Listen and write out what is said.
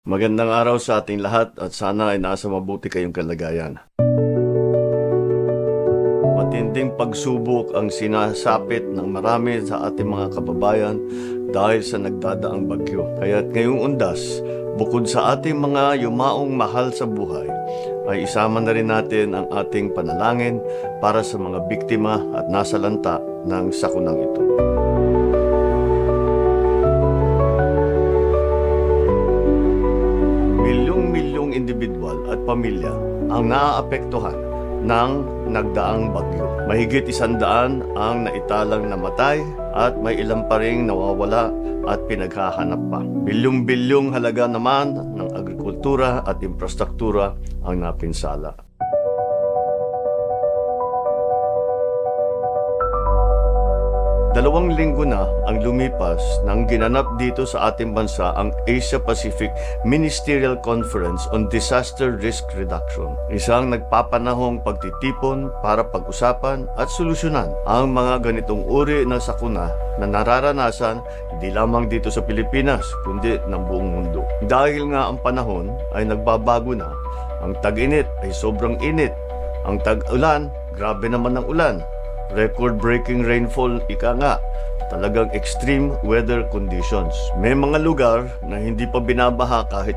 Magandang araw sa ating lahat at sana ay nasa mabuti kayong kalagayan. Matinding pagsubok ang sinasapit ng marami sa ating mga kababayan dahil sa nagdadaang bagyo. Kaya't ngayong undas, bukod sa ating mga yumaong mahal sa buhay, ay isama na rin natin ang ating panalangin para sa mga biktima at nasalanta ng sakunang ito. Milyong-milyong individual at pamilya ang naaapektuhan ng nagdaang bagyo. Mahigit 100 ang naitalang namatay at may ilan pa ring nawawala at pinaghahanap pa. Bilyong-bilyong halaga naman ng agrikultura at infrastruktura ang napinsala. Dalawang linggo na ang lumipas nang ginanap dito sa ating bansa ang Asia-Pacific Ministerial Conference on Disaster Risk Reduction. Isang nagpapanahong pagtitipon para pag-usapan at solusyonan ang mga ganitong uri ng sakuna na nararanasan hindi lamang dito sa Pilipinas kundi ng buong mundo. Dahil nga ang panahon ay nagbabago na, ang tag-init ay sobrang init, ang tag-ulan, grabe naman ang ulan. Record-breaking rainfall, ika nga, talagang extreme weather conditions. May mga lugar na hindi pa binabaha kahit